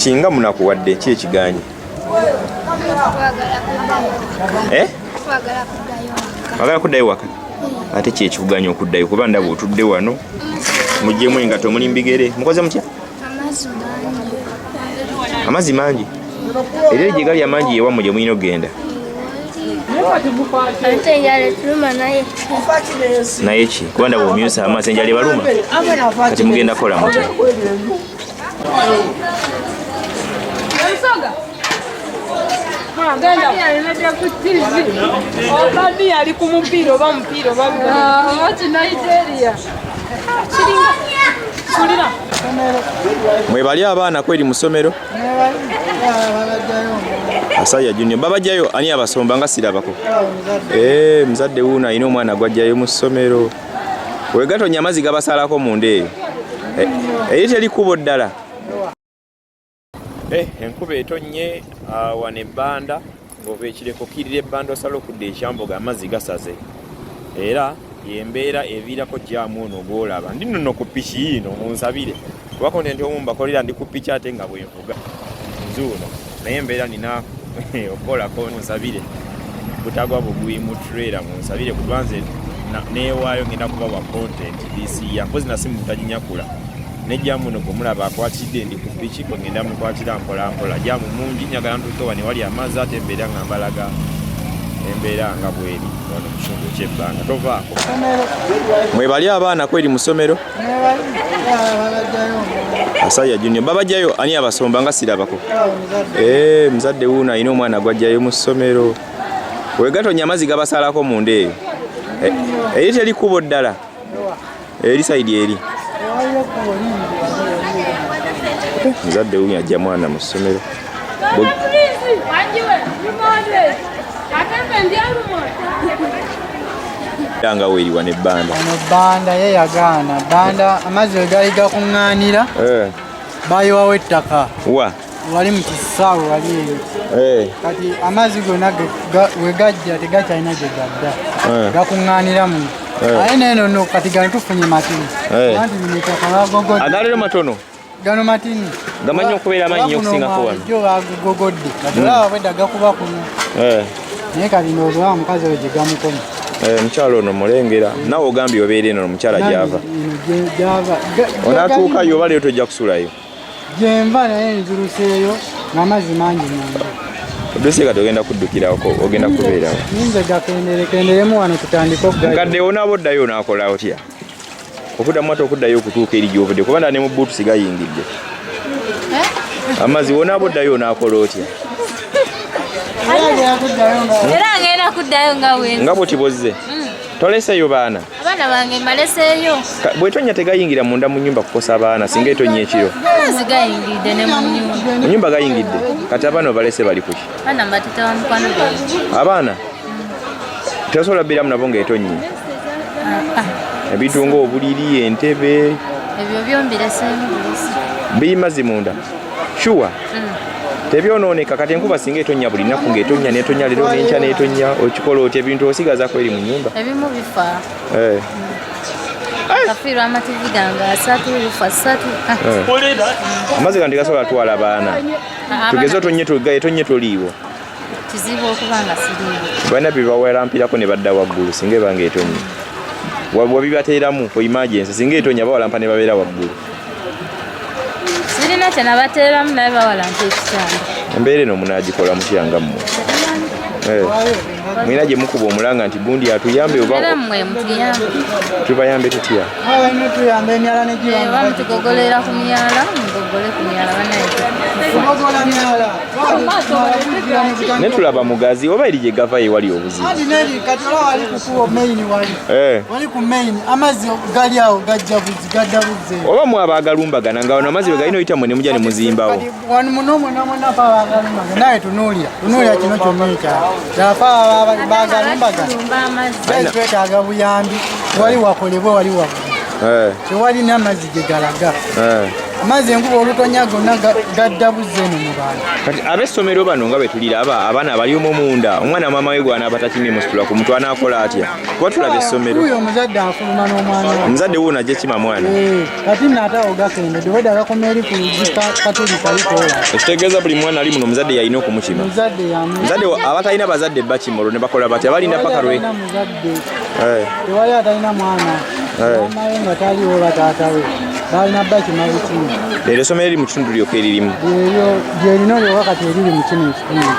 Singa munakuwadde ki ekiganye? Wagala kuddayo waka? Ate ki ekikuganya okuddayo kuba ndaba otudde wano muggyemu engato muli mbigere mukoze mutya? Amazzi mangi. Era gye gali amangi yewammwe gye mulina okgenda. Naye ki? Kuba ndaba omyusa amaaso enjala ebaluma. Kati mugenda kola mutya? Mwebali abaana kweri mu ssomero? Asaya Junior babajjayo ani abasomba nga sirabako? Muzadde wuuna alina omwana gwajjayo mu ssomero. Wegatonya amazzi gabasalako munda eyo. Eri teri kkubo ddala. Enkuba etonnye wano ebbanda ng'ova ekireko kirira ebbanda osala okudda ekyamboga amazzi gasaze. Era yembeera eviirako jjaamu ono gw'olaba. Ndi nno ku piki ino munsabire. Kuba kontenti omu mbakolera ndi ku piki ate nga bwenvuga. Nzuuno. Naye embeera nina okolako munsabire. Butagwa bugwi mu trailer munsabire kutwanze neewaayo ngenda kuba wa content this year. Mpozi nasimu butaginyakula. Ne jjaamu ono gwe mulaba akwatidde ndi ku piki kwe ngenda mukwatira mpola mpola. Jjaamu mungi njagala ntuuke wano wali amazzi ate embeera nga mbalaga embeera nga bweri wano mu kitundu ky'ebbanga. Tovaako. Mwebali abaana kweri mu ssomero? Asaya Junior babajjayo ani abasomba nga sirabako? Muzadde wuuna alina omwana gwajjayo mu ssomero. Wegatonya amazzi gabasalako munda eyo. Eri teri kkubo ddala. Eri sayidi eri. Muzadde wuuna ajja mwana mu ssomero. Nga weeriwa n'ebbanda. Ebbanda ye yagaana. Bbanda amazzi we gali gakuŋŋaanira. Baayiwawo ettaka. Wa? Wali mu kisaawe wali eyo. Kati amazzi gonna we gajja tegakyalina gye gadda. Gakuŋŋaanira muno. Aye neeno no kati gano tufunye matini. Anti bino ettaka bagogodde. Agalero matono? Gano matini. Gamanyi okubeera amanyi okusingako wano. Jo bagogodde. Kati olaba bwedda gakuba kuno. Naye kati ndowooza omukazi we gye gamukoma. Mukyalo ono mulengera nawe ogambye obeera eno omukyala gy'ava onaatuukayo oba leero tojja kusulayo gyenva naye nziruseeyo ng'amazzi mangi munda odduse kati ogenda kuddukirako ogenda kubeerawo ninze gakenderekenderemu wano tutandike nkadde onaaba oddayo onaakola otya okuddamu ate okuddayo okutuuka eri gy'ovudde kubanga ne mu buutusi gayingidde amazzi onaaba oddayo onaakola otya era ngenda kuddayo nga wenzi nga bw'otibozze toleseeyo baana abaana bange mbaleseeyo bw'etonya tegayingira munda mu nnyumba kukosa abaana singa etonya ekiro amazzi gayingidde ne mu nnyumba mu nnyumba gayingidde kati abaana obalese bali kuki abaana mbateta wa mukwano gwange abaana tebasobola bbeeramu nabo ng'etonnye ebintu ng'obuliri entebe ebyo byombireseemu biri mazzi munda shuwa tebyonooneka kati enkuba singa etonya buli nnaku ng'etonya n'etonya leero n'enkya n'etonya okikola otya ebintu osigazaako eri mu nnyumba ebimu bifa kafiirwa amativi gange 3 bifa 3 amazzi gange tegasobola twala baana tugeze etonye toliiwo kizibu okuba nga siriiwo balina bibawalampirako ne badda waggulu singa eba ng'etonye wabibateeramu for emergency singa etonya bawalampa ne babeera waggulu sirina kyenabateeramu naye bawalampa ekikyanda embeera eno munaagikola mutyanga mmwe mwina gye mukuba omulanga nti gundi atuyambe oba mmwe mutuyambe tubayambe tutya tuyambe emyala negiba mutugogolera ku myala mugogole ku myala ne tulaba mugazi oba eri gye gava ewali obuzibu wali ku main amazzi gali awo gajja buzi gadda buze oba mwaba agalumbagana nga wano amazzi we galina oyita mwe ne mujja ne muzimbawo wano muno mwena pa bagalumbagana naye tunuulira kino kyonna ekyalo kyafa bagalumbagana twetaaga buyambi wali wakolebwe wali waggulu tewalina amazzi gye galaga amazzi enkuba olutonya gonna gadda buzze eno mu bantu. Kati ab'essomero bano nga bwe tulira abaana bali omwo munda omwana maama we gwana abatakimye musitula ku mutwe anaakola atya kuba tulaba essomero uyo omuzadde afuluma n'omwana omuzadde wo najje kima mwana kati naataawo gakende deweda gakoma eri ku luzika katolika likoola ekitegeeza buli mwana ali muno omuzadde yalina okumukima omuzadde abatalina bazadde bakima olwo ne bakola batya balinda paka lwe tewali atalina mwana maamawe nga taliwo bataata we balina bakima bukimi leero essomero eri mu kitundu lyokka eririmu gyerino lyokka kati eriri mu kino ekitundu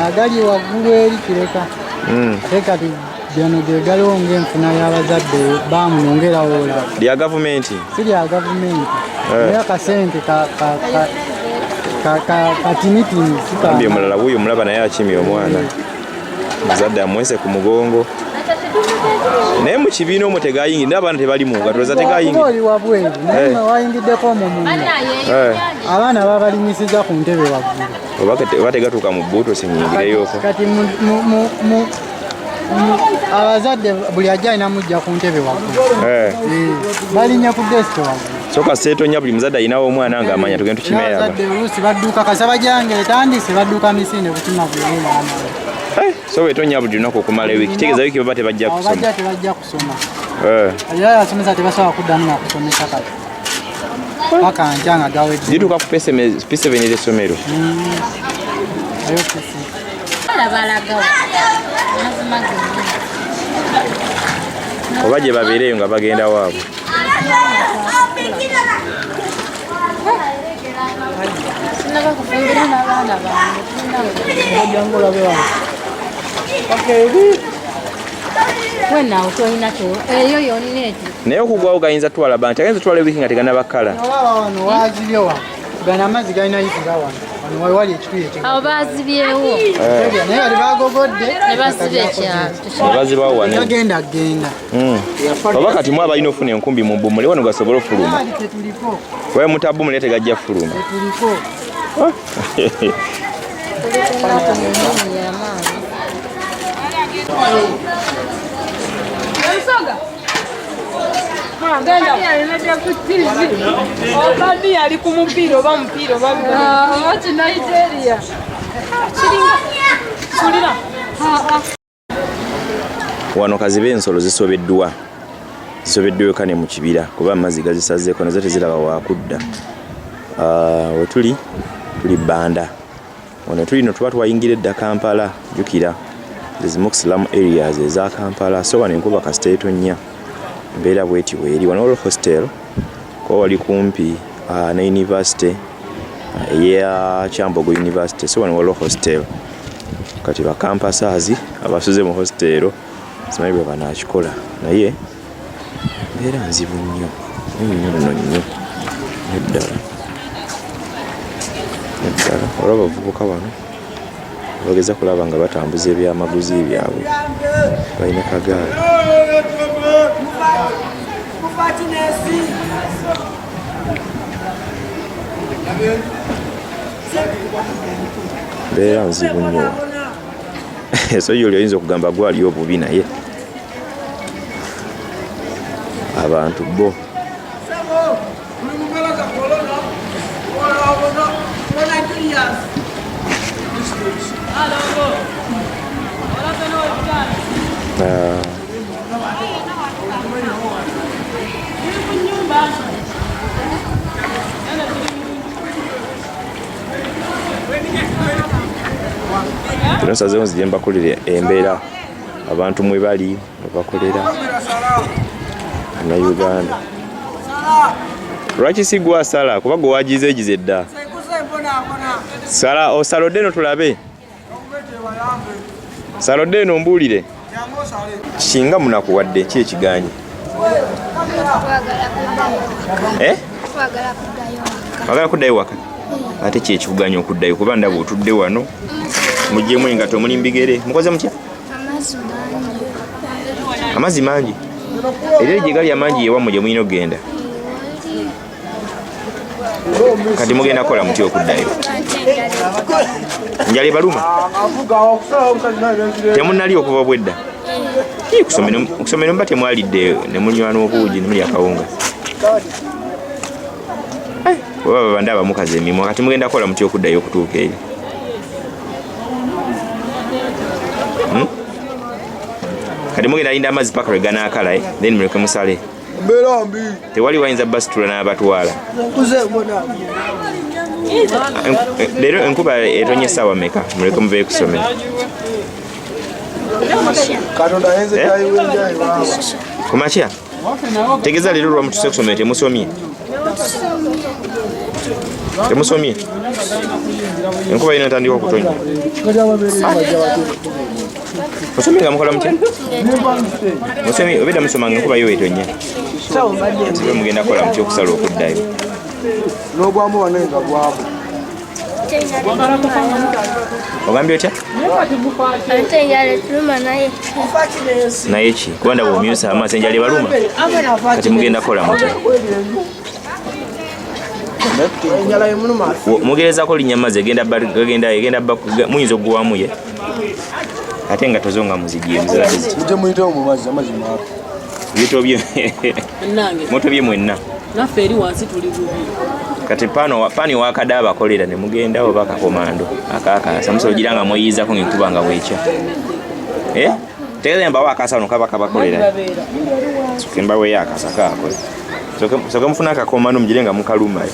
agali waggulu eri kireka ate kati gano ge galiwo ng'enfuna y'abazadde bamunongerawo olaba lya gavumenti si lya gavumenti naye akasente katinitini ambi omulala wuuyo omulaba naye akimye omwana muzadde amwese ku mugongo naye mu kibiina omwo tegayingidde n'abaana tebalimu nga toloza tegayingidde oli wabweru naye nga wayingiddeko omwo munda abaana babalimisiza ku ntebe waggulu oba tegatuuka mu bbuuto sinyingireyoko kati abazadde buli ajja alina mujja ku ntebe waggulu balinnya ku desite waggulu so kaseetonya buli muzadde alinawo omwana ng'amanya tugenda tukimeera abazadde oluusi badduuka kasaba jange etandise badduuka misinde kukima bululama so wetonya buli lunaku okumala ewiiki kitegeeza wiiki baba tebajja kusoma tebajja kusoma era yasomesa tebasobola kuddamu nakusomesa kati paka nkya nga gawedde zituuka ku P7 er'essomero oba gye babeereyo nga bagenda waabwe naye okugwawo gayinza twala banti agayinza twala ewiiki nga teganabakala gano amazzi galina yitira wano waliwali ekituyo awo bazibyewo naye bali bagogodde ne baziba ekyalo bazibawo wane genda oba kati mwe abalina ofuna enkumbi mu bbumule wano gasobole ofuluma waye mutabbumule tegajja fuluma ali ku mupiira oba mupiira oba Nigeria wano kazibe ensolo zisobeddwa kane mu kibira kuba amazzi gazisazeeko nazo teziraba wakudda wetuli bbanda wano tuli no tuba twayingira edda Kampala jukira zizimu slum areas eza Kampala so wano enkuba kasita etonya mbeera bweti bweri wano waliwo hostel kuba wali kumpi ne university eya Kyambogo University so wano waliwo hostel kati bakampasaazi abasuze mu hostel simanyi bwe banakikola naye mbeera nzibu nnyo nnyo eddala olwa abavubuka wano bageza kulaba nga batambuza ebyamaguzi byabwe balina kagaali mbeera nzibu nnyo so yoli oyinza okugamba gwaliyo obubi naye abantu bo tunasazeewo nzije mbakolere embeera abantu mwe bali bakolera na Uganda. Lwaki si gwa sala kuba gwe wagize egize dda sala osalodde no tulabe salodde no mbuulire kinga munakuwadde ki ekiganye twagala kuddayo waka ate ki ekikuganya okuddayo kuba ndaba otudde wano mugyemu engato muli mbigere mukoze mutya amazzi mangi era gye gali amangi yewamu gye mulina okugenda kati mugenda kukola muti okuddayo njala ebaluma temunnali okuva bwedda kusomero mba temwalidde ne munywa n'obuugi ne mulya akawunga baba bandaba mukaze emimwa kati mugenda kola mutyo okuddayo okutuuka eri. Kati mugenda linda amazzi paka lwe ganaakala then muleke musale. Tewali wayinza basitula n'abatwala. Leero enkuba etonye essaawa mmeka muleke muveeyo ku ssomero? Ku makya? Tegeeza leero lwa mutuse ku ssomero temusomye? Temusomye? Enkuba ino ntandika okutonya. Musomye nga mukola mutya? Musomye obedda musomanga enkuba yo etonnya. Sibe mugenda kola mutya okusala okuddayo. N'ogwamu wano nga gwamu. Ogambye otya? Naye ki? Kuba ndaba omyusa amaaso enjala ebaluma? Kati mugenda kola mutya? Mugerezako linnya mazzi egenda muyinza okuggwamu ye ate nga tozo nga muzigyemu bitobye mutobye mwenna naffe eri wansi tuli bubi kati paani wakadde abakolera ne mugenda oba akakomando akakasa musogira nga mweyiizako ng'enkuba nga bwekya tegeeza mbawo akasa no kaba kabakolera soke mbaweyo akasa kaakole soke mufuna akakomando mugire nga mukalumayo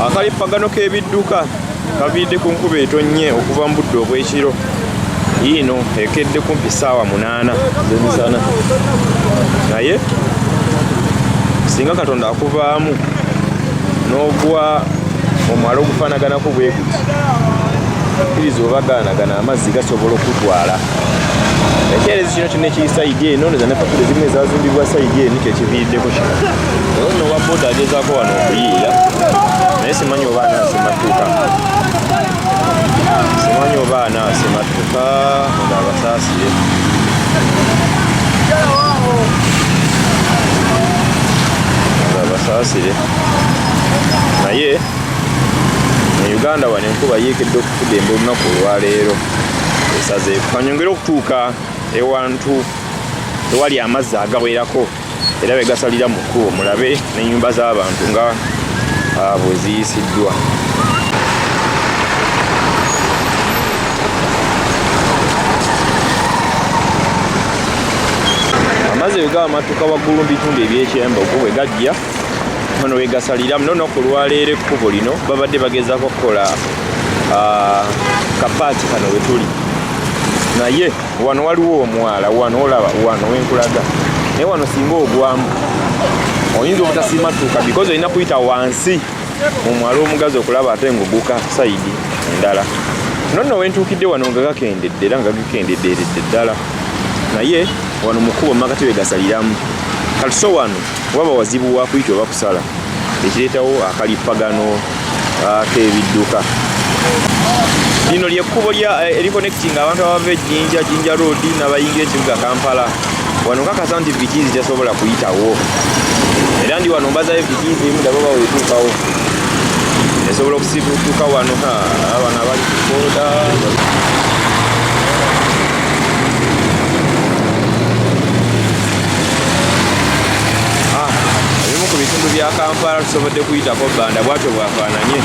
akalipagano k'ebidduka kaviidde ku nkuba etonnye okuva mu budde obw'ekiro yiino ekedde kumpi ssaawa 8 z'emisana naye singa Katonda akuvaamu n'ogwa omwala ogufaanaganako bwe guti kkiriza obagaanagana amazzi gasobola okutwala ekyerezi kino kyonna ekiri sayidi eno neza ne fakule zimu ezazimbibwa sayidi eni kyekiviiriddeko kino era nno owa booda agezaako wano okuyiiya naye simanyi oba anaasematuka nga abasaasire naye mu Uganda wano enkuba yeekedde okufudemba olunaku olwaleero esazeeko kanyongere okutuuka ewantu tewali amazzi agawerako era bwe gasalira mu kkubo mulabe n'ennyumba z'abantu nga bwe ziyisiddwa. Amazzi bwe gaba matuka waggulu mu bitundu ebyekyembogo bwe gajja wano we gasalira muno olunaku olwaleero ekkubo lino babadde bagezaako okukola kapaati kano we tuli naye wano waliwo omwala wano olaba wano wenkulaga naye wano singa ogwamu oyinza obutasimatuka because olina kuyita wansi mu mwala omugazi okulaba ate ng'oguka sayidi endala nonno wentuukidde wano nga gakendedde era nga gakendeddeeredde ddala naye wano mu kkubo makati we gasaliramu katuso wano waba wazibu wa kuyita oba kusala ekireetawo akalipagano k'ebidduka. Lino lyekkubo ericonnecting abantu abava Jinja Road n'abayingira ekibuga Kampala wano nkakasa nti vikizi tesobola kuyitawo era ndi wano mbazayo vikizi emu ndaba bawetuukawo esobola okusibutuka wano abana abali kukoda ebimu ku bitundu bya Kampala tusobodde kuyitako bbanda bwatyo bwafaananye.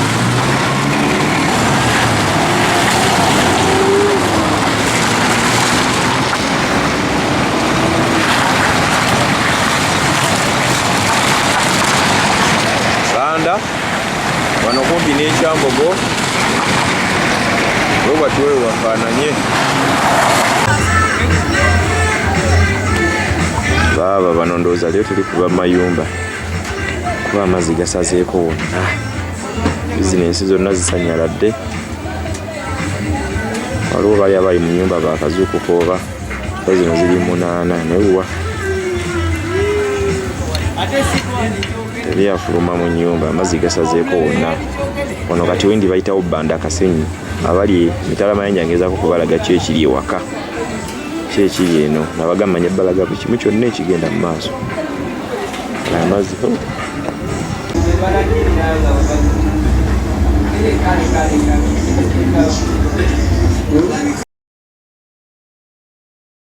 Wano kumpi n'ekyambogo bwe bwatyo bwe wafaananye. Baaba bano ndowooza leo tuli kuba mayumba kuba amazzi gasazeeko wonna bizinensi zonna zisanyaladde waliwo bali abali mu nnyumba bakazuukuka oba zino ziri 8 newa ebyafuluma mu nnyumba amazzi gasazeeko wonna wano kati wendi bayitawo bbanda akasenyi abali mitalama yanja ngezaako kubalaga ki ekiri ewaka ki ekiri eno nabagamanya ebbalaga buli kimu kyonna ekigenda mu maaso amazzi